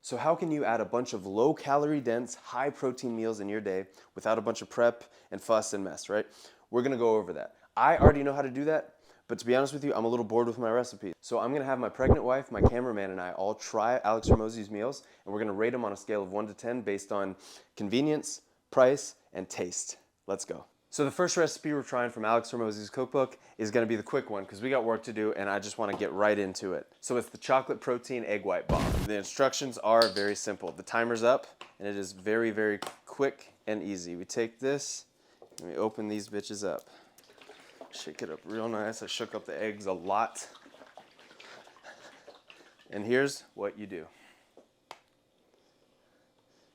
So how can you add a bunch of low-calorie dense, high-protein meals in your day without a bunch of prep and fuss and mess, right? We're gonna go over that. I already know how to do that, but to be honest with you, I'm a little bored with my recipes. So I'm gonna have my pregnant wife, my cameraman, and I all try Alex Hormozi's meals, and we're gonna rate them on a scale of 1 to 10 based on convenience, price, and taste. Let's go. So the first recipe we're trying from Alex Hormozi's cookbook is gonna be the quick one because we got work to do and I just wanna get right into it. So it's the chocolate protein egg white bomb. The instructions are very simple. The timer's up and it is very, very quick and easy. We take this and we open these bitches up. Shake it up real nice. I shook up the eggs a lot. And here's what you do.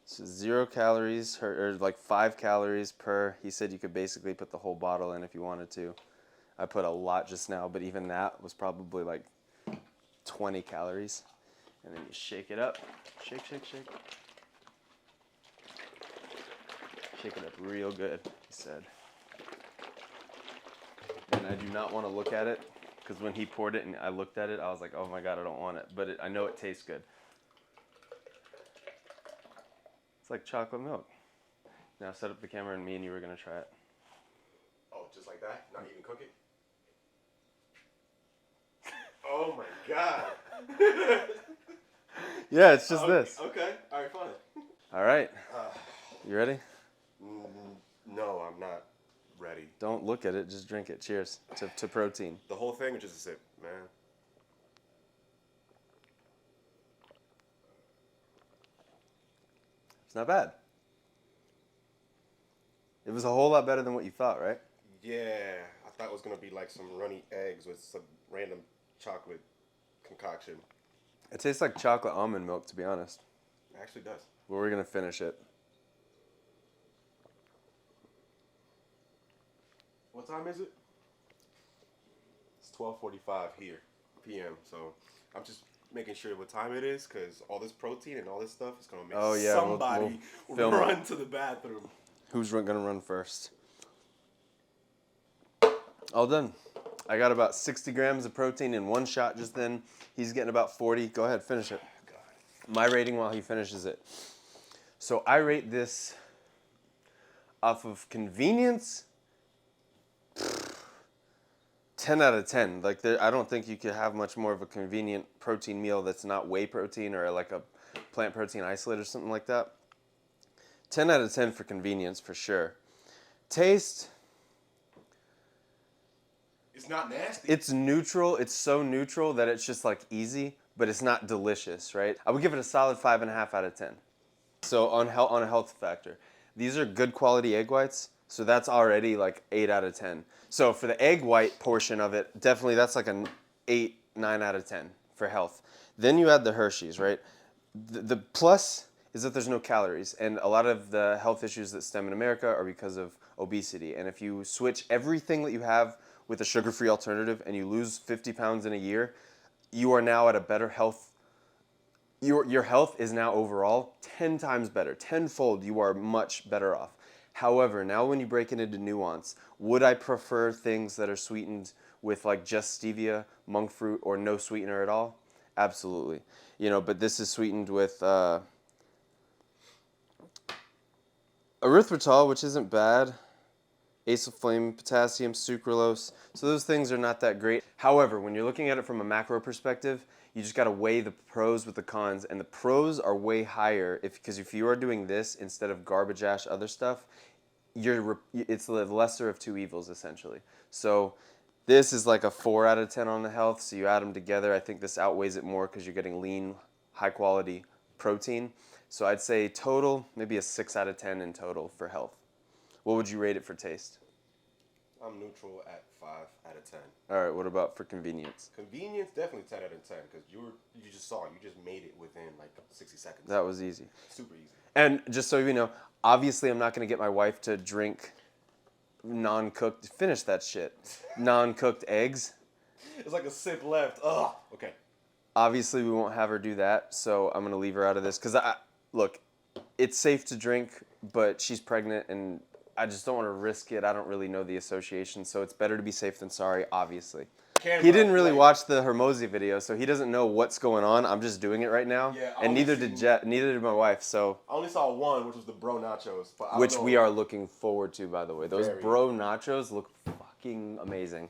So 0 calories, or like 5 calories per. He said you could basically put the whole bottle in if you wanted to. I put a lot just now, but even that was probably like 20 calories. And then you shake it up. Shake, shake, shake. Shake it up real good, he said. And I do not want to look at it, because when he poured it and I looked at it, I was like, oh my God, I don't want it. But I know it tastes good. It's like chocolate milk. Now set up the camera and me and you were going to try it. Oh, just like that? Not even cook it? Oh my God. Yeah, it's just this. Okay, alright, fine. All right. You ready? No, I'm not ready. Don't look at it, just drink it. Cheers to protein. The whole thing or just a sip, man? It's not bad. It was a whole lot better than what you thought, right? Yeah, I thought it was going to be like some runny eggs with some random chocolate concoction. It tastes like chocolate almond milk, to be honest. It actually does. But we're going to finish it. What time is it? It's 12:45 here, p.m. So I'm just making sure what time it is because all this protein and all this stuff is going to make somebody we'll run to the bathroom. Who's going to run first? All done. I got about 60 grams of protein in one shot just then. He's getting about 40. Go ahead, finish it. God. My rating while he finishes it. So I rate this off of convenience, 10 out of 10. Like I don't think you could have much more of a convenient protein meal that's not whey protein or like a plant protein isolate or something like that. 10 out of 10 for convenience for sure. Taste. It's not nasty. It's neutral. It's so neutral that it's just like easy, but it's not delicious, right? I would give it a solid 5.5 out of 10. So on a health factor, these are good quality egg whites. So that's already like 8 out of 10. So for the egg white portion of it, definitely that's like an 8, 9 out of 10 for health. Then you add the Hershey's, right? The plus is that there's no calories. And a lot of the health issues that stem in America are because of obesity. And if you switch everything that you have with a sugar-free alternative and you lose 50 pounds in a year, you are now at a better health. Your health is now overall 10 times better, tenfold. You are much better off. However, now when you break it into nuance, would I prefer things that are sweetened with like just stevia, monk fruit, or no sweetener at all? Absolutely. You know, but this is sweetened with erythritol, which isn't bad, acetylflame, potassium, sucralose. So those things are not that great. However, when you're looking at it from a macro perspective, you just got to weigh the pros with the cons, and the pros are way higher because if you are doing this instead of garbage ash other stuff, it's the lesser of two evils essentially. So this is like a 4 out of 10 on the health. So you add them together, I think this outweighs it more because you're getting lean, high quality protein. So I'd say total maybe a 6 out of 10 in total for health. What would you rate it for taste? I'm neutral at 5 out of 10. All right, what about for convenience? Convenience, definitely 10 out of 10 because you just saw it. You just made it within like 60 seconds. That was easy. Super easy. And just so you know, obviously I'm not going to get my wife to drink non-cooked, finish that shit, non-cooked eggs. It's like a sip left. Ugh. Okay. Obviously we won't have her do that, so I'm going to leave her out of this because look, it's safe to drink, but she's pregnant and I just don't want to risk it. I don't really know the association, so it's better to be safe than sorry, obviously. he didn't really watch the Hormozi video, so he doesn't know what's going on. I'm just doing it right now. Yeah, and neither did my wife. So I only saw one, which was the bro nachos, but I which don't know. we are looking forward to, by the way. Those Very. bro nachos look fucking amazing.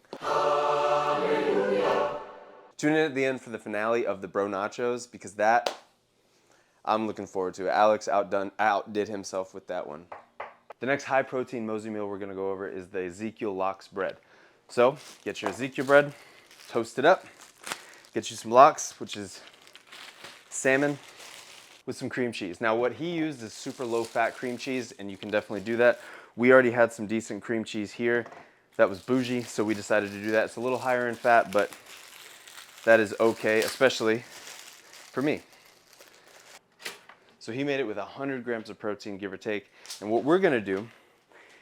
Tune in at the end for the finale of the bro nachos because that I'm looking forward to. Alex outdid himself with that one. The next high protein Mozy meal we're gonna go over is the Ezekiel lox bread. So get your Ezekiel bread, toast it up, get you some lox, which is salmon with some cream cheese. Now what he used is super low fat cream cheese, and you can definitely do that. We already had some decent cream cheese here that was bougie, so we decided to do that. It's a little higher in fat, but that is okay, especially for me. So he made it with 100 grams of protein, give or take. And what we're gonna do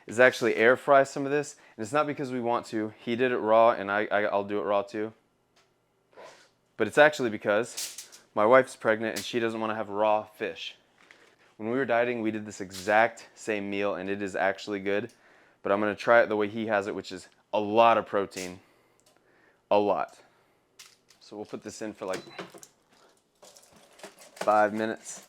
is actually air fry some of this. And it's not because we want to. He did it raw, and I'll do it raw too. But it's actually because my wife's pregnant and she doesn't want to have raw fish. When we were dieting, we did this exact same meal, and it is actually good. But I'm gonna try it the way he has it, which is a lot of protein. A lot. So we'll put this in for like 5 minutes.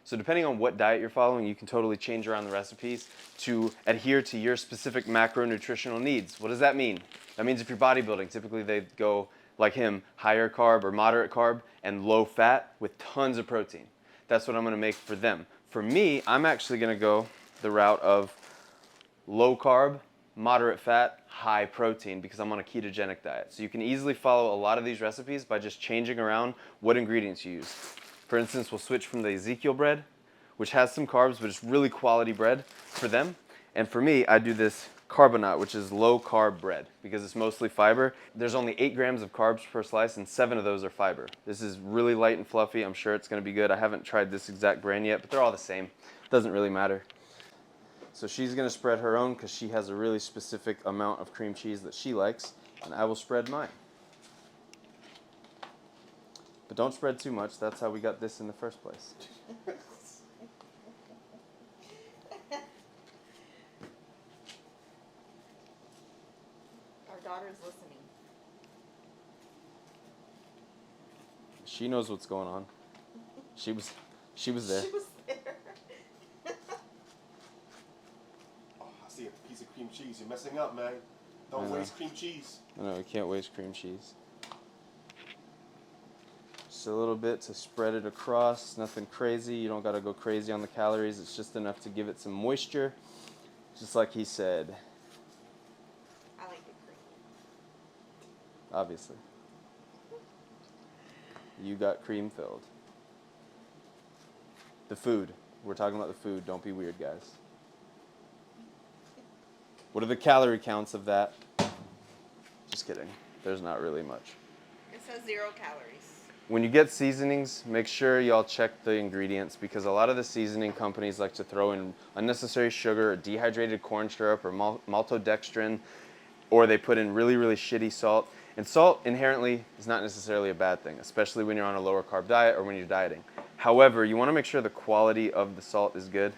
So depending on what diet you're following, you can totally change around the recipes to adhere to your specific macronutritional needs. What does that mean? That means if you're bodybuilding, typically they go like him, higher carb or moderate carb and low fat with tons of protein. That's what I'm gonna make for them. For me, I'm actually gonna go the route of low carb, moderate fat, high protein because I'm on a ketogenic diet. So you can easily follow a lot of these recipes by just changing around what ingredients you use. For instance, we'll switch from the Ezekiel bread, which has some carbs, but it's really quality bread for them. And for me, I do this carbonate, which is low carb bread because it's mostly fiber. There's only 8 grams of carbs per slice and 7 of those are fiber. This is really light and fluffy. I'm sure it's gonna be good. I haven't tried this exact brand yet, but they're all the same. Doesn't really matter. So she's gonna spread her own because she has a really specific amount of cream cheese that she likes, and I will spread mine. But don't spread too much. That's how we got this in the first place. Our daughter's listening. She knows what's going on. She was there. She was there. Oh, I see a piece of cream cheese. You're messing up, man. Don't waste cream cheese. No, we can't waste cream cheese. Just a little bit to spread it across. Nothing crazy. You don't got to go crazy on the calories. It's just enough to give it some moisture, just like he said. I like it creamy. Obviously. You got cream filled. The food. We're talking about the food. Don't be weird, guys. What are the calorie counts of that? Just kidding. There's not really much. It says 0 calories. When you get seasonings, make sure y'all check the ingredients because a lot of the seasoning companies like to throw in unnecessary sugar or dehydrated corn syrup or maltodextrin, or they put in really, really shitty salt. And salt inherently is not necessarily a bad thing, especially when you're on a lower carb diet or when you're dieting. However, you want to make sure the quality of the salt is good.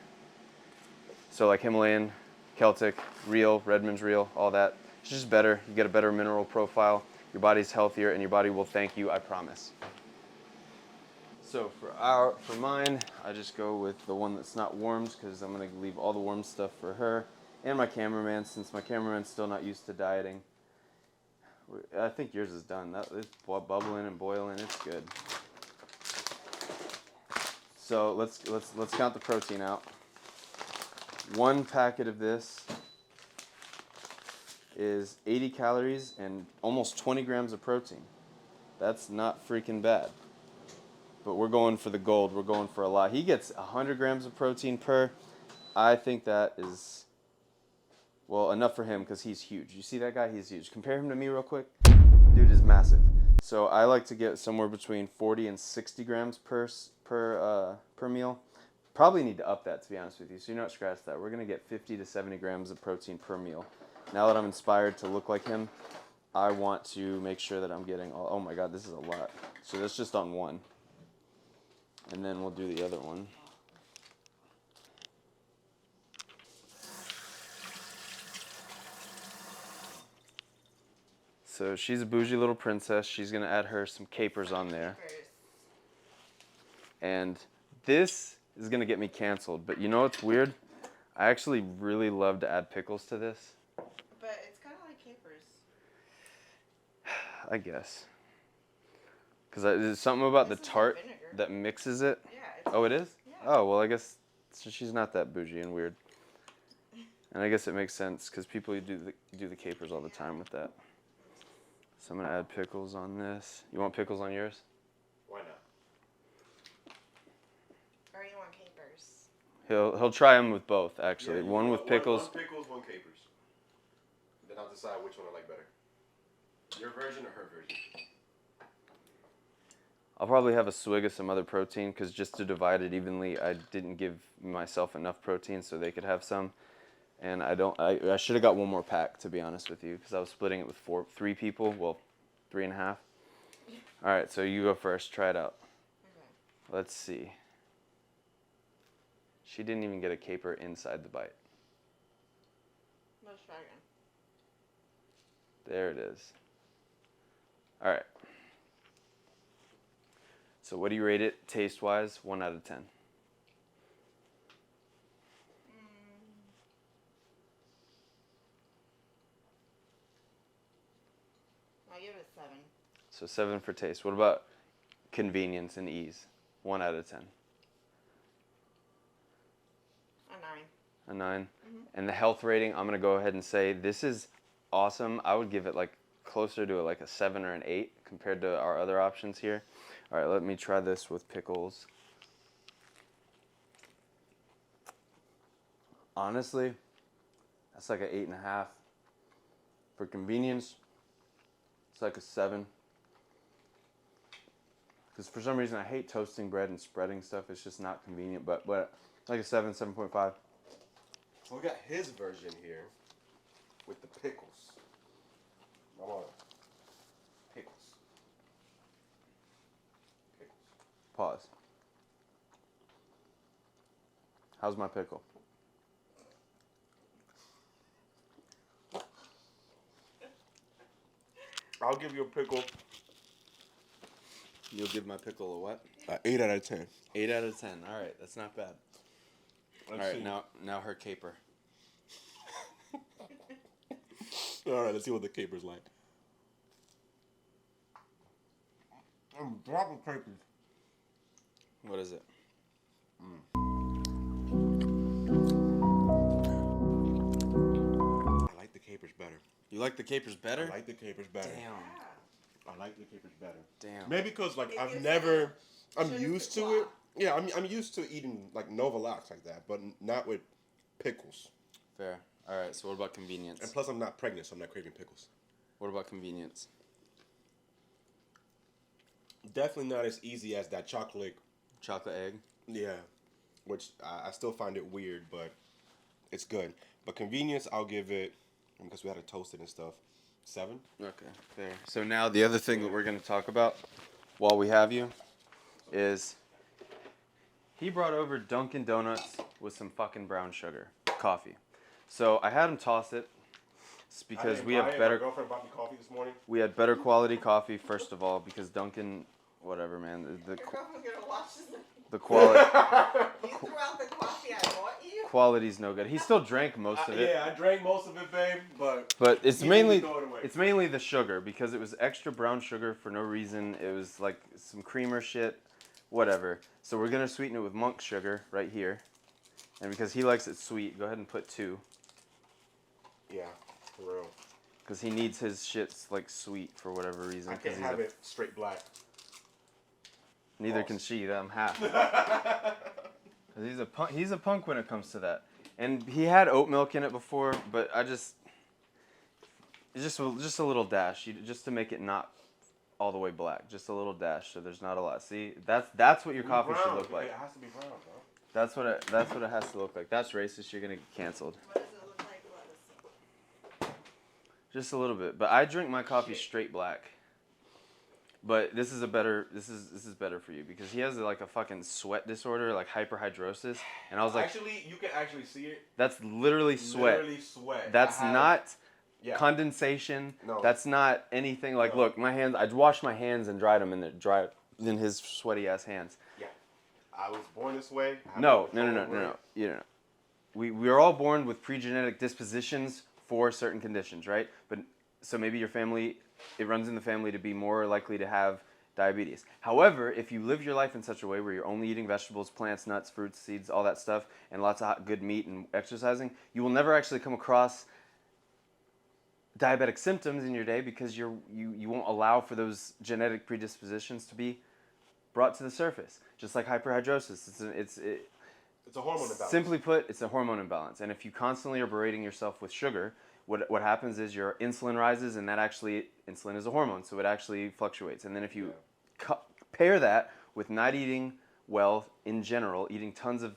So like Himalayan, Celtic, real, Redmond's real, all that. It's just better. You get a better mineral profile. Your body's healthier and your body will thank you, I promise. So for mine, I just go with the one that's not warmed because I'm going to leave all the warm stuff for her and my cameraman since my cameraman's still not used to dieting. I think yours is done. It's bubbling and boiling. It's good. So let's count the protein out. 1 packet of this is 80 calories and almost 20 grams of protein. That's not freaking bad. But we're going for the gold. We're going for a lot. He gets 100 grams of protein per. I think that is, well, enough for him because he's huge. You see that guy? He's huge. Compare him to me real quick. Dude is massive. So I like to get somewhere between 40 and 60 grams per meal. Probably need to up that, to be honest with you. So you're not scratch that. We're going to get 50 to 70 grams of protein per meal. Now that I'm inspired to look like him, I want to make sure that I'm getting all, oh my God, this is a lot. So that's just on one. And then we'll do the other one. So she's a bougie little princess. She's gonna add her some capers on there. Capers. And this is gonna get me canceled. But you know what's weird? I actually really love to add pickles to this. But it's kind of like capers. I guess. Because there's something about This the is like tart vinegar. that mixes it. Yeah. It's Oh, it is? Yeah. Oh, well, I guess so she's not that bougie and weird. And I guess it makes sense because people do the capers all the time with that. So I'm going to add pickles on this. You want pickles on yours? Why not? Or you want capers? He'll try them with both, actually. Yeah, one with pickles. One pickles, one capers. Then I'll decide which one I like better. Your version or her version? I'll probably have a swig of some other protein because just to divide it evenly, I didn't give myself enough protein so they could have some. And I should have got one more pack, to be honest with you, because I was splitting it with three people. Well, 3.5. All right, so you go first. Try it out. Okay. Let's see. She didn't even get a caper inside the bite. Let's try again. There it is. All right. So what do you rate it taste-wise? 1 out of 10. I'll give it a 7. So 7 for taste. What about convenience and ease? 1 out of 10. A 9. A 9. Mm-hmm. And the health rating, I'm going to go ahead and say this is awesome. I would give it like closer to like a 7 or an 8 compared to our other options here. All right, let me try this with pickles. Honestly, that's like an 8.5. For convenience, it's like a 7. Because for some reason I hate toasting bread and spreading stuff. It's just not convenient. But like a 7, 7.5. So we got his version here with the pickles. I want pickles. Pickles. Pause. How's my pickle? I'll give you a pickle. You'll give my pickle a what? 8 out of 10. 8 out of 10. All right, that's not bad. Let's All right, see. now her caper. All right, let's see what the caper's like. Drop of capers. What is it? I like the capers better. You like the capers better? I like the capers better. Damn. I like the capers better. Damn. Maybe because like It I've gives never, I'm je ne used sais to quoi. it. Yeah, I'm used to eating like Novalax like that, but not with pickles. Fair. All right, so what about convenience? And plus, I'm not pregnant, so I'm not craving pickles. What about convenience? Definitely not as easy as that chocolate. Chocolate egg? Yeah, which I still find it weird, but it's good. But convenience, I'll give it, because we had to toast it and stuff, 7. Okay, fair. So now the other thing that we're going to talk about while we have you is he brought over Dunkin' Donuts with some fucking brown sugar coffee. So I had him toss it. It's because we have My better girlfriend bought me coffee this morning. we had better quality coffee first of all because Dunkin', whatever, man, Your girlfriend's gonna watch this. the quality You threw out the coffee I bought you. quality's no good. He still drank most of it. Yeah, I drank most of it, babe, but It's he mainly didn't throw it away. it's mainly the sugar because it was extra brown sugar for no reason. It was like some creamer shit, whatever. So we're gonna sweeten it with monk sugar right here, and because he likes it sweet, go ahead and put 2 Yeah, for real. because he needs his shits like sweet for whatever reason. I 'cause can't he's have a- it straight black. Neither can she. I'm half. 'Cause he's a punk when it comes to that. And he had oat milk in it before, but it's just a little dash, just to make it not all the way black, just a little dash, so there's not a lot. See, that's what your coffee should look like. It has to be brown, bro. That's what it has to look like. That's racist. You're gonna get canceled. What does it look like? Let us see. Just a little bit, but I drink my coffee straight black. But this is better for you because he has like a fucking sweat disorder, like hyperhidrosis, and I was like, Actually, you can actually see it. that's literally sweat. Literally sweat. That's I have- not Yeah. condensation. No. That's not anything like. No. Look, my hands. I washed my hands and dried them in his sweaty ass hands. Yeah. I was born this way. No. You know, we are all born with pre-genetic dispositions for certain conditions, right? But so maybe your family, it runs in the family to be more likely to have diabetes. However, if you live your life in such a way where you're only eating vegetables, plants, nuts, fruits, seeds, all that stuff, and lots of good meat and exercising, you will never actually come across diabetic symptoms in your day because you won't allow for those genetic predispositions to be brought to the surface. Just like hyperhidrosis, it's a hormone imbalance. Simply put, it's a hormone imbalance. And if you constantly are berating yourself with sugar, what happens is your insulin rises, and insulin is a hormone, so it actually fluctuates. And then if you pair that with not eating well in general, eating tons of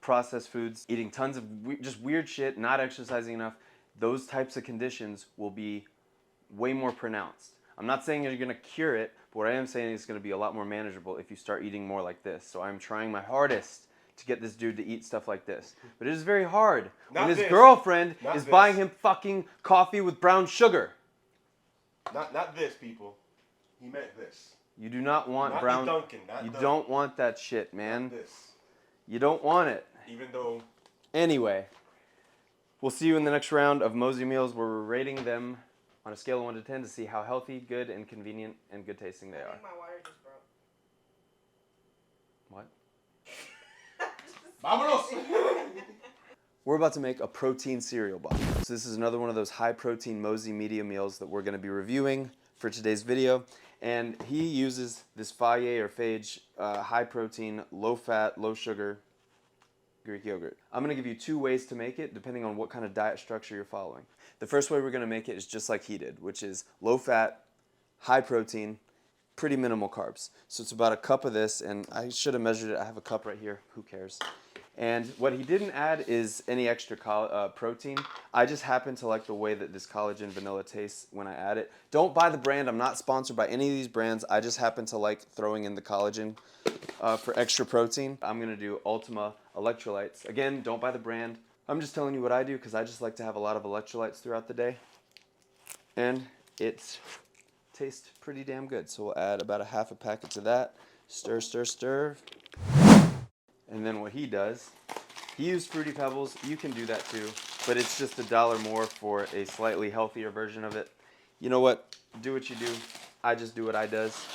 processed foods, eating tons of just weird shit, not exercising enough, those types of conditions will be way more pronounced. I'm not saying you're going to cure it, but what I am saying is it's going to be a lot more manageable if you start eating more like this. So I'm trying my hardest to get this dude to eat stuff like this. But it is very hard when his girlfriend is buying him fucking coffee with brown sugar. Not this, people. He meant this. You do not want not brown. Dunkin', you don't want that shit, man. Not this. You don't want it. Even though. Anyway, we'll see you in the next round of Mosey meals where we're rating them on a scale of 1 to 10 to see how healthy, good, and convenient and good tasting they I are. think my water just broke. What? Vámonos! We're about to make a protein cereal bar. So this is another one of those high protein Mosey media meals that we're going to be reviewing for today's video. And he uses this Fage or Phage high protein, low fat, low sugar Greek yogurt. I'm going to give you 2 ways to make it depending on what kind of diet structure you're following. The first way we're going to make it is just like he did, which is low fat, high protein, pretty minimal carbs. So it's about a cup of this, and I should have measured it. I have a cup right here. Who cares? And what he didn't add is any extra protein. I just happen to like the way that this collagen vanilla tastes when I add it. Don't buy the brand. I'm not sponsored by any of these brands. I just happen to like throwing in the collagen for extra protein. I'm going to do Ultima electrolytes. Again, don't buy the brand. I'm just telling you what I do because I just like to have a lot of electrolytes throughout the day. And it tastes pretty damn good. So we'll add about a half a packet to that. Stir, stir, stir. And then what he does, he used Fruity Pebbles. You can do that too, but it's just $1 more for a slightly healthier version of it. You know what? Do what you do. I just do what I does,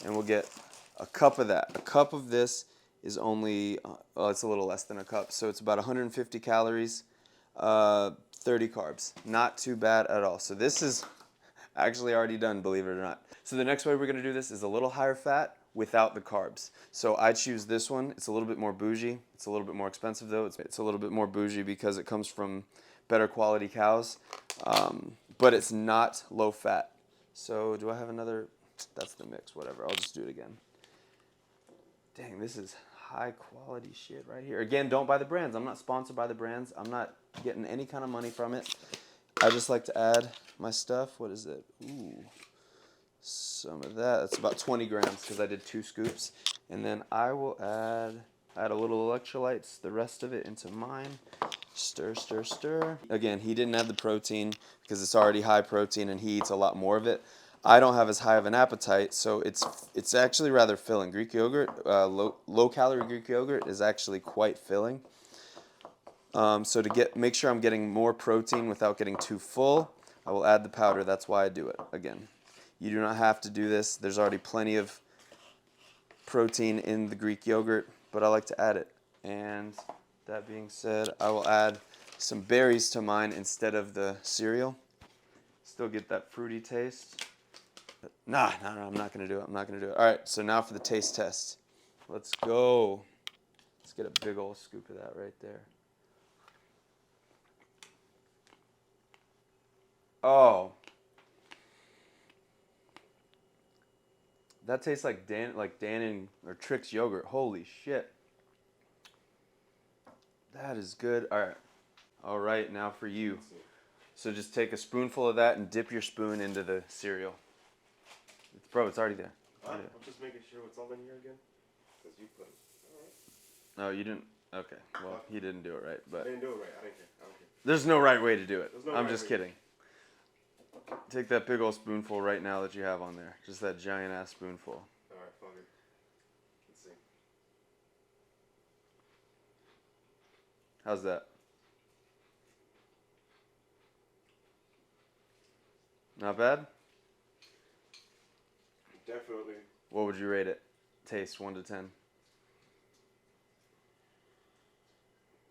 and we'll get a cup of that. A cup of this is only, well, it's a little less than a cup, so it's about 150 calories, 30 carbs. Not too bad at all. So this is actually already done, believe it or not. So the next way we're going to do this is a little higher fat without the carbs. So I choose this one. It's a little bit more bougie. It's a little bit more expensive though. It's a little bit more bougie because it comes from better quality cows, but it's not low fat. So do I have another? That's the mix, whatever. I'll just do it again. Dang, this is high quality shit right here. Again, don't buy the brands. I'm not sponsored by the brands. I'm not getting any kind of money from it. I just like to add my stuff. What is it? Ooh. Some of that. That's about 20 grams because I did 2 scoops. And then I will add a little electrolytes, the rest of it into mine. Stir, stir, stir. Again, he didn't add the protein because it's already high protein and he eats a lot more of it. I don't have as high of an appetite, so it's actually rather filling. Greek yogurt, low calorie Greek yogurt is actually quite filling. So to make sure I'm getting more protein without getting too full, I will add the powder. That's why I do it again. You do not have to do this. There's already plenty of protein in the Greek yogurt, but I like to add it. And that being said, I will add some berries to mine instead of the cereal. Still get that fruity taste. But no, I'm not going to do it. I'm not going to do it. All right, so now for the taste test. Let's go. Let's get a big old scoop of that right there. Oh. That tastes like Dannon or Trix yogurt. Holy shit. That is good. All right, now for you. So just take a spoonful of that and dip your spoon into the cereal. Bro, it's already there. I'm just making sure what's all in here again. Because you put it. All right. Oh, you didn't? Okay. Well, he didn't do it right. But I didn't do it right. I don't care. there's no right way to do it. No I'm right just way. kidding. Take that big old spoonful right now that you have on there. Just that giant ass spoonful. All right, fuck it. Let's see. How's that? Not bad? Definitely. What would you rate it? Taste, 1 to 10.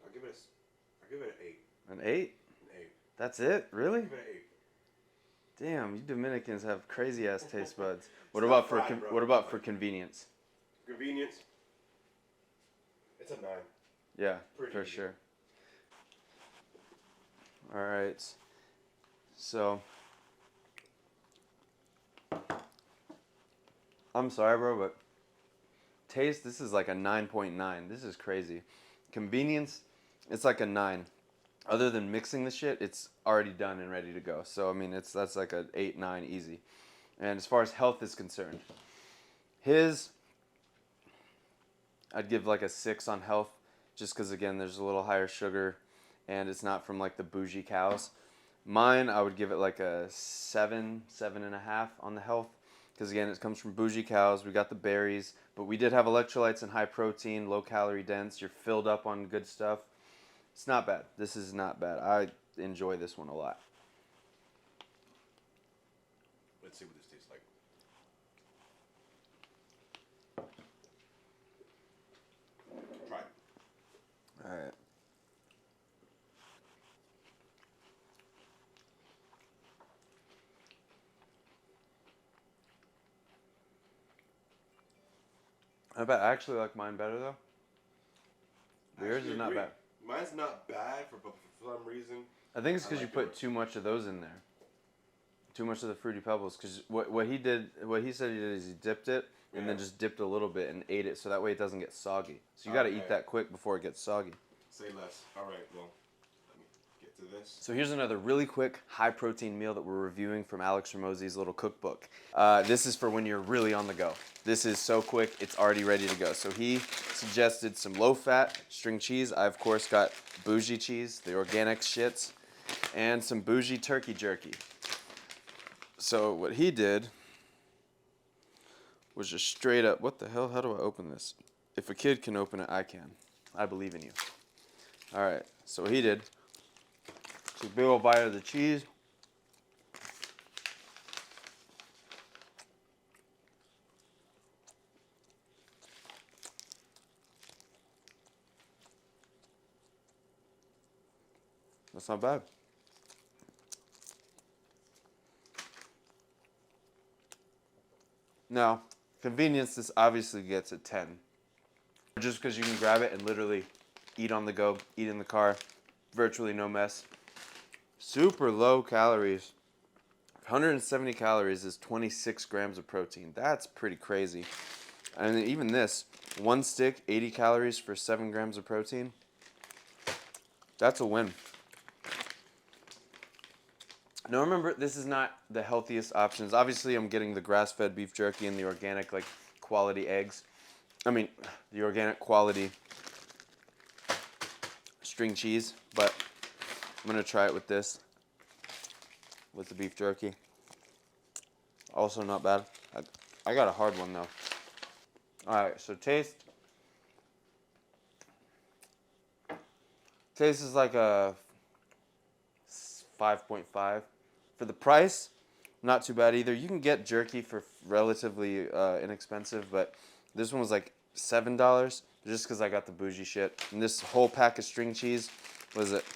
I'll give it an 8. An 8? An 8. That's it? Really? Give it an 8. Damn, you Dominicans have crazy ass taste buds. What It's about not for fried, bro. what about for convenience? Convenience. It's a 9. Yeah, Pretty for easy. sure. All right. So I'm sorry, bro, but taste, this is like a 9.9. This is crazy. Convenience, it's like a 9. Other than mixing the shit, it's already done and ready to go. So I mean, that's like a 8, 9 easy. And as far as health is concerned, I'd give like a 6 on health, just because again, there's a little higher sugar, and it's not from like the bougie cows. Mine, I would give it like a 7, 7.5 on the health, because again, it comes from bougie cows. We got the berries, but we did have electrolytes and high protein, low calorie dense. You're filled up on good stuff. It's not bad. This is not bad. I enjoy this one a lot. Let's see what this tastes like. Try it. All right. I bet I actually like mine better though. Yours Actually is not agree. bad. Mine's not bad but for some reason. I think it's I because you like put yours. too much of those in there. Too much of the Fruity Pebbles. Because what he said he did is he dipped it and then Yeah. just dipped a little bit and ate it so that way it doesn't get soggy. So you got to eat Okay. that quick before it gets soggy. Say less. All right, well, let me get to this. So here's another really quick high protein meal that we're reviewing from Alex Hormozi's little cookbook. This is for when you're really on the go. This is so quick, it's already ready to go. So he suggested some low fat string cheese. I of course got bougie cheese, the organic shits, and some bougie turkey jerky. So what he did was just straight up, what the hell, how do I open this? If a kid can open it, I can. I believe in you. All right, so what he did, took a big old bite of the cheese. That's not bad. Now, convenience, this obviously gets a 10. Just because you can grab it and literally eat on the go, eat in the car, virtually no mess. Super low calories. 170 calories is 26 grams of protein. That's pretty crazy. And even this, one stick, 80 calories for 7 grams of protein. That's a win. Now remember, this is not the healthiest options. Obviously, I'm getting the grass-fed beef jerky and the organic, like, quality eggs. I mean, the organic quality string cheese, but I'm going to try it with this, with the beef jerky. Also not bad. I got a hard one, though. All right, so taste. Taste is like a 5.5. For the price, not too bad either. You can get jerky for relatively inexpensive, but this one was like $7 just because I got the bougie shit. And this whole pack of string cheese was it?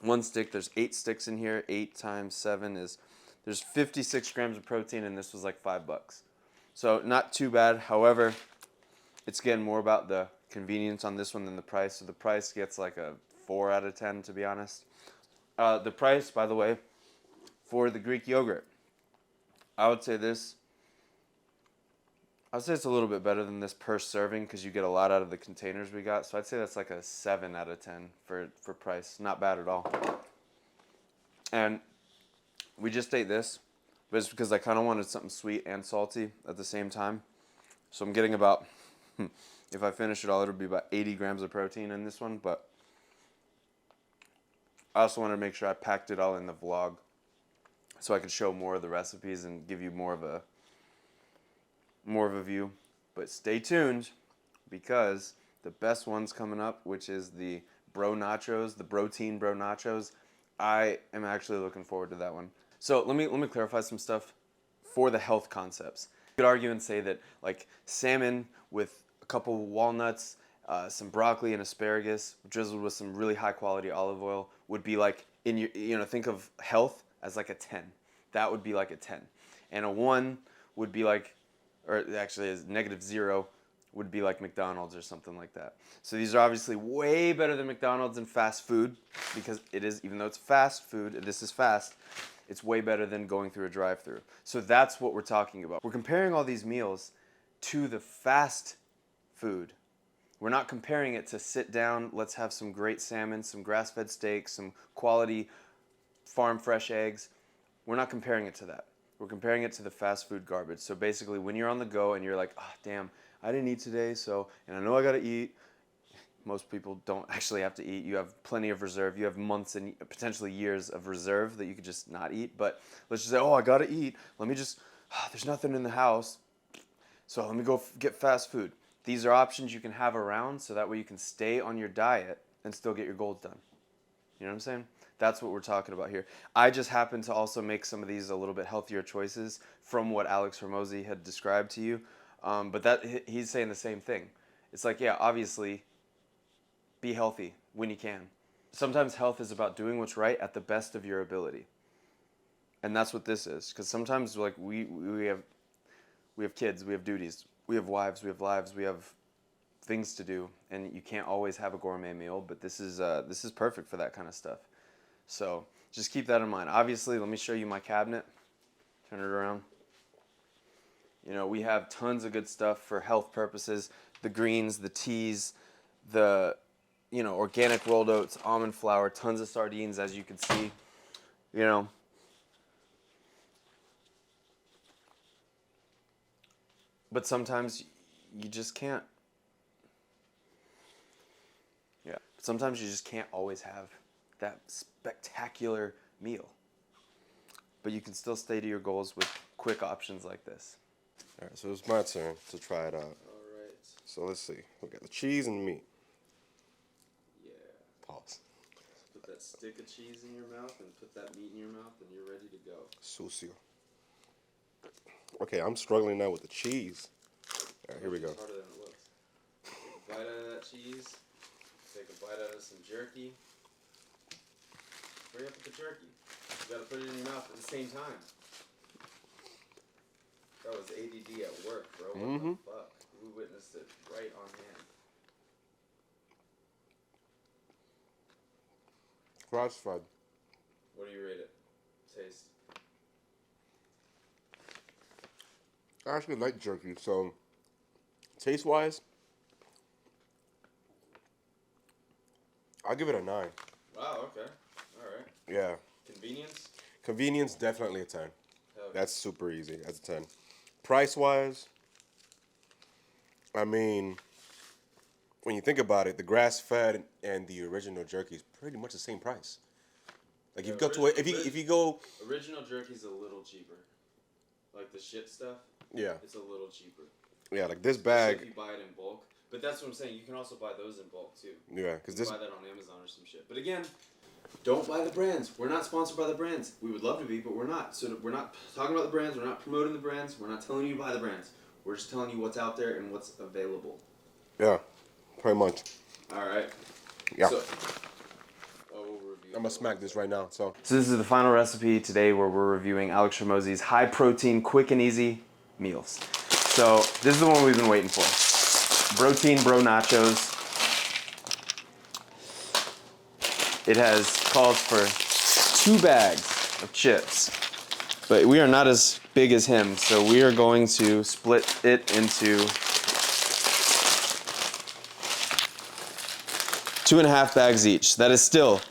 One stick. There's 8 sticks in here. 8 times 7 is there's 56 grams of protein, and this was like $5. So not too bad. However, it's getting more about the convenience on this one than the price. So the price gets like a 4 out of 10, to be honest. The price, by the way, for the Greek yogurt, I would say it's a little bit better than this per serving because you get a lot out of the containers we got. So I'd say that's like a 7 out of 10 for price. Not bad at all. And we just ate this, but it's because I kind of wanted something sweet and salty at the same time. So I'm getting about, if I finish it all, it'll be about 80 grams of protein in this one. But I also wanted to make sure I packed it all in the vlog. so I could show more of the recipes and give you more of a view. But stay tuned, because the best one's coming up, which is the bro nachos, the protein bro nachos. I am actually looking forward to that one. So let me clarify some stuff for the health concepts. You could argue and say that like salmon with a couple walnuts, some broccoli and asparagus drizzled with some really high quality olive oil would be like, in your, think of health as like a 10. That would be like a 10. And a 1 would be like, or actually is -0 would be like McDonald's or something like that. So these are obviously way better than McDonald's and fast food, because it is, even though it's fast food, this is fast, it's way better than going through a drive-through. So that's what we're talking about. We're comparing all these meals to the fast food. We're not comparing it to sit down, let's have some great salmon, some grass-fed steak, some quality farm fresh eggs. We're not comparing it to that. We're comparing it to the fast food garbage. So basically, when you're on the go and you're like, oh, damn, I didn't eat today, so, and I know I gotta eat. Most people don't actually have to eat. You have plenty of reserve. You have months and potentially years of reserve that you could just not eat. But let's just say, oh, I gotta eat. Let me just, there's nothing in the house, so let me go get fast food. These are options you can have around, so that way you can stay on your diet and still get your goals done. You know what I'm saying? That's what we're talking about here. I just happen to also make some of these a little bit healthier choices from what Alex Hormozi had described to you. But he's saying the same thing. It's like, yeah, obviously, be healthy when you can. Sometimes health is about doing what's right at the best of your ability. And that's what this is. Because sometimes like we have kids, we have duties, we have wives, we have lives, we have things to do, and you can't always have a gourmet meal, but this is perfect for that kind of stuff. So just keep that in mind. Obviously, let me show you my cabinet. Turn it around. You know, we have tons of good stuff for health purposes. The greens, the teas, the, organic rolled oats, almond flour, tons of sardines, as you can see. But sometimes you just can't. Yeah. Sometimes you just can't always have that spectacular meal. But you can still stay to your goals with quick options like this. All right, so it's my turn to try it out. All right. So let's see. We got the cheese and the meat. Yeah. Pause. Put that stick of cheese in your mouth and put that meat in your mouth, and you're ready to go. Sucio. Okay, I'm struggling now with the cheese. All right, here we go. It's harder than it looks. Take a bite out of that cheese. Take a bite out of some jerky. Hurry up with the jerky. You gotta put it in your mouth at the same time. That was ADD at work, bro. What the fuck? We witnessed it right on hand. Grass-fed. What do you rate it? Taste. I actually like jerky, so taste-wise, I'll give it a 9. Wow, okay. Alright. Yeah. Convenience? Convenience, definitely a 10. Hell yeah. That's super easy. That's a 10. Price-wise, I mean, when you think about it, the grass-fed and the original jerky is pretty much the same price. Like Yeah, if you go, original jerky's a little cheaper. Like the shit stuff. yeah, It's a little cheaper. yeah, like this Especially bag, if you buy it in bulk. But that's what I'm saying. You can also buy those in bulk too. yeah, because You this, can buy that on Amazon or some shit. But again, don't buy the brands. We're not sponsored by the brands. We would love to be, but we're not. So we're not talking about the brands. We're not promoting the brands. We're not telling you to buy the brands. We're just telling you what's out there and what's available. yeah, pretty much. All right. Yeah. So, we'll review. I'm gonna smack this right now. So this is the final recipe today, where we're reviewing Alex Hormozi's high protein, quick and easy meals. So this is the one we've been waiting for. Protein Bro Nachos. It calls for 2 bags of chips, but we are not as big as him, so we are going to split it into 2.5 bags each. That is still,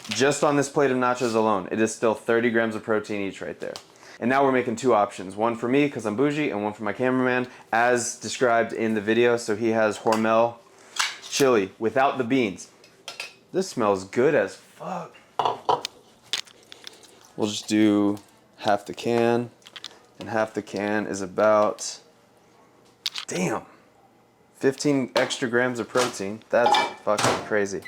just on this plate of nachos alone, it is still 30 grams of protein each right there. And now we're making 2 options. One for me, because I'm bougie, and one for my cameraman, as described in the video. So he has Hormel chili without the beans. This smells good as fuck. We'll just do half the can, and half the can is about, damn, 15 extra grams of protein. That's fucking crazy.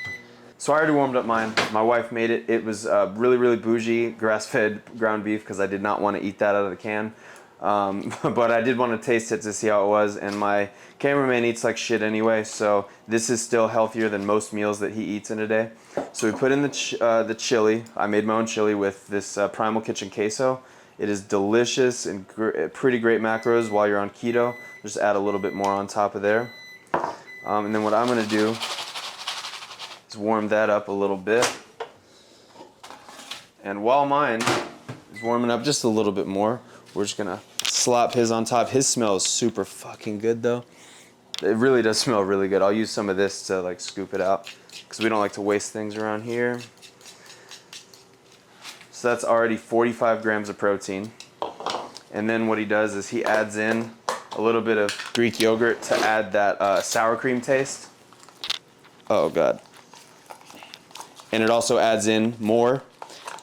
So I already warmed up mine. My wife made it. It was really, really bougie grass-fed ground beef because I did not want to eat that out of the can. But I did want to taste it to see how it was, and my cameraman eats like shit anyway, so this is still healthier than most meals that he eats in a day. So we put in the chili. I made my own chili with this Primal Kitchen queso. It is delicious and pretty great macros while you're on keto. Just add a little bit more on top of there. And then what I'm going to do is warm that up a little bit. And while mine is warming up just a little bit more, we're just gonna slop his on top. His smell is super fucking good though. It really does smell really good. I'll use some of this to like scoop it out because we don't like to waste things around here. So that's already 45 grams of protein. And then what he does is he adds in a little bit of Greek yogurt to add that sour cream taste. Oh God. And it also adds in more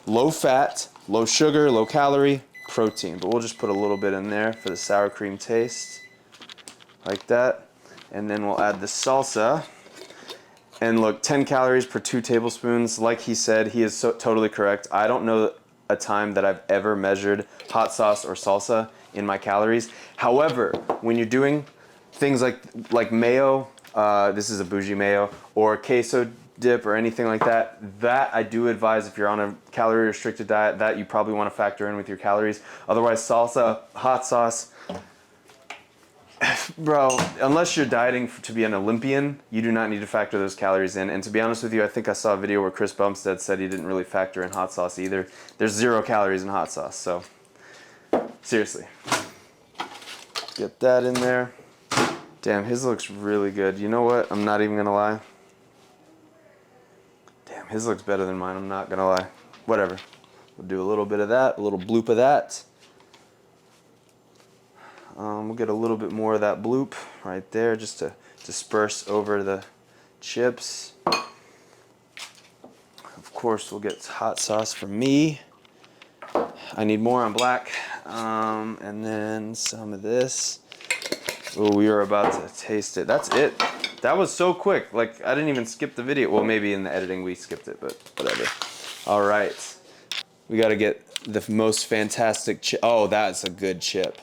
low fat, low sugar, low calorie protein, but we'll just put a little bit in there for the sour cream taste, like that. And then we'll add the salsa. And look, 10 calories per 2 tablespoons. Like he said, he is totally correct. I don't know a time that I've ever measured hot sauce or salsa in my calories. However, when you're doing things like mayo, this is a bougie mayo, or queso dip or anything like that, that I do advise if you're on a calorie restricted diet, that you probably want to factor in with your calories. Otherwise, salsa, hot sauce, bro, unless you're dieting to be an Olympian, you do not need to factor those calories in. And to be honest with you, I think I saw a video where Chris Bumstead said he didn't really factor in hot sauce either. There's 0 calories in hot sauce, so seriously. Get that in there. Damn, his looks really good. You know what? I'm not even gonna lie. Damn, his looks better than mine. I'm not gonna lie. Whatever. We'll do a little bit of that, a little bloop of that. We'll get a little bit more of that bloop right there just to disperse over the chips. Of course, we'll get hot sauce for me. I need more on black. And then some of this. Oh, we are about to taste it. That's it. That was so quick. Like, I didn't even skip the video. Well, maybe in the editing we skipped it, but whatever. All right. We got to get the most fantastic chip. Oh, that's a good chip.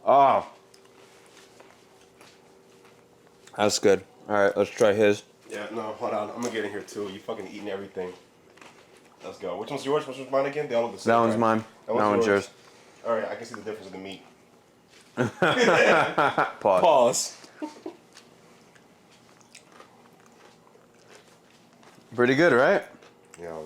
Oh. That's good. All right, let's try his. Yeah, no, hold on. I'm gonna get in here too. You fucking eating everything. Let's go. Which one's yours? Which one's mine again? They all look the same. That one's mine. That one's yours. All right, I can see the difference in the meat. Pause. Pause. Pretty good, right? Yeah.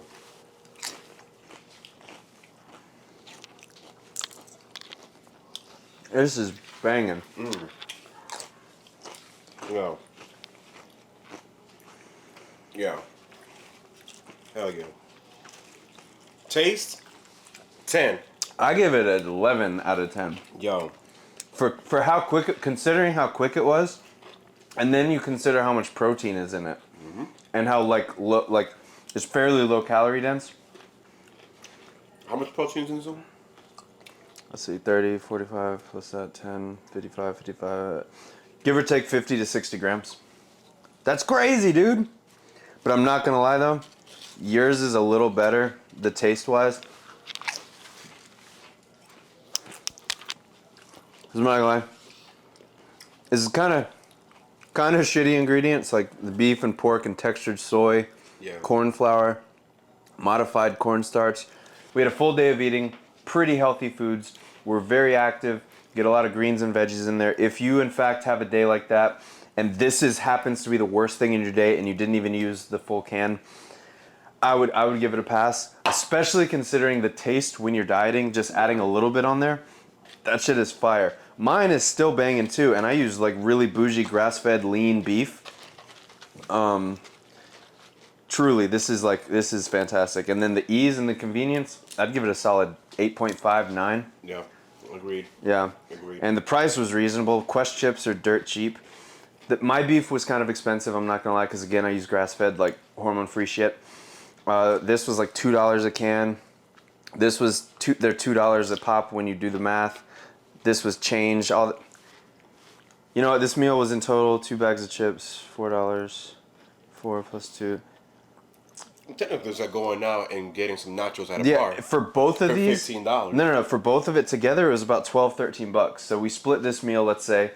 This is banging. Yeah. Yeah. Hell yeah. Taste? 10. I give it an 11 out of 10. Yo. For how quick, considering how quick it was, and then you consider how much protein is in it, and how it's fairly low calorie dense. How much protein's in this one? Let's see, 30, 45, plus that, 10, 55, 55, give or take 50 to 60 grams. That's crazy, dude. But I'm not gonna lie though, yours is a little better, the taste-wise. I'm not gonna lie. This is kind of shitty ingredients like the beef and pork and textured soy, corn flour, modified cornstarch. We had a full day of eating pretty healthy foods. We're very active, get a lot of greens and veggies in there. If you in fact have a day like that, and this happens to be the worst thing in your day and you didn't even use the full can, I would give it a pass, especially considering the taste when you're dieting, just adding a little bit on there. That shit is fire. Mine is still banging too, and I use like really bougie grass-fed lean beef. Truly, this is fantastic. And then the ease and the convenience, I'd give it a solid 8.5, 9. Yeah, agreed. Yeah. Agreed. And the price was reasonable. Quest chips are dirt cheap. My beef was kind of expensive, I'm not gonna lie, because again, I use grass-fed, like hormone-free shit. This was like $2 a can. This was they're $2 a pop when you do the math. This was change. You know what? This meal was in total 2 bags of chips, $4. 4 plus 2. Technically, it's like going out and getting some nachos at a Yeah, bar. for both of For these. $15. No. For both of it together, it was about $12-13. So we split this meal. Let's say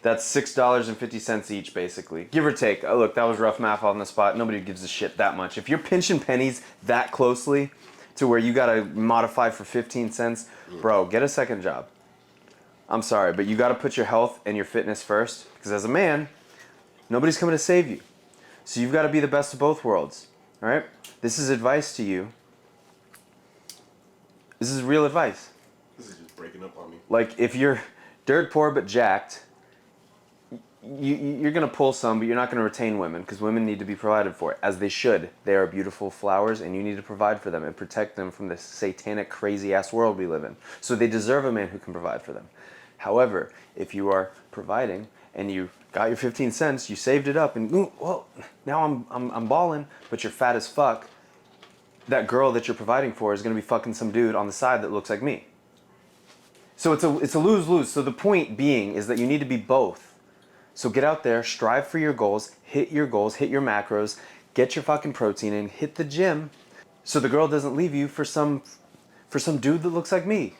that's $6.50 each, basically, give or take. Oh, look, that was rough math on the spot. Nobody gives a shit that much. If you're pinching pennies that closely to where you gotta modify for 15 cents, bro, get a second job. I'm sorry, but you gotta put your health and your fitness first, because as a man, nobody's coming to save you. So you've got to be the best of both worlds. All right? This is advice to you. This is real advice. This is just breaking up on me. Like, if you're dirt poor but jacked, you're going to pull some, but you're not going to retain women, because women need to be provided for, as they should. They are beautiful flowers, and you need to provide for them and protect them from this satanic, crazy-ass world we live in. So they deserve a man who can provide for them. However, if you are providing and you got your 15 cents, you saved it up, and ooh, well, now I'm balling, but you're fat as fuck, that girl that you're providing for is going to be fucking some dude on the side that looks like me. So it's a lose-lose. So the point being is that you need to be both. So get out there, strive for your goals, hit your macros, get your fucking protein in, hit the gym, so the girl doesn't leave you for some dude that looks like me.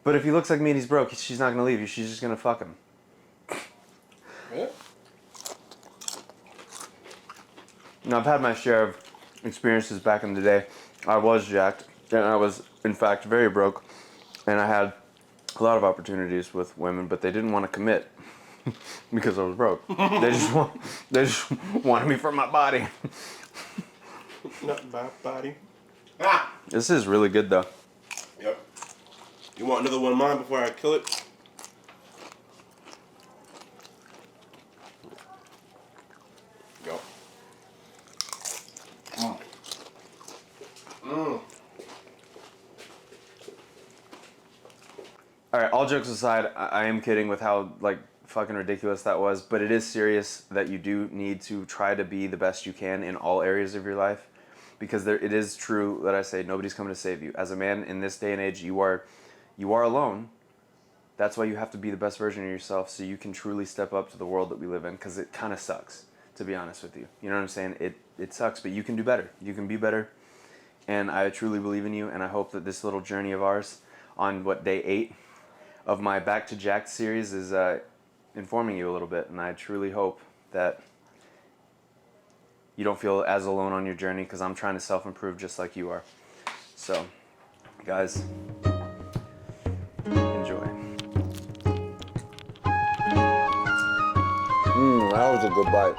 But if he looks like me and he's broke, she's not going to leave you. She's just going to fuck him. Yeah. Now, I've had my share of experiences back in the day. I was jacked, and I was, in fact, very broke. And I had a lot of opportunities with women, but they didn't want to commit because I was broke. They just wanted me for my body. Not my body. This is really good, though. Yep. You want another one of mine before I kill it? Go. All right, all jokes aside, I am kidding with how, like, fucking ridiculous that was, but it is serious that you do need to try to be the best you can in all areas of your life, because it is true that I say nobody's coming to save you. As a man in this day and age, you are alone. That's why you have to be the best version of yourself, so you can truly step up to the world that we live in, because it kind of sucks, to be honest with you. You know what I'm saying? It sucks, but you can do better. You can be better, and I truly believe in you, and I hope that this little journey of ours on, day 8 of my Back to Jacked series is informing you a little bit, and I truly hope that you don't feel as alone on your journey, because I'm trying to self-improve just like you are. So, guys, enjoy. That was a good bite.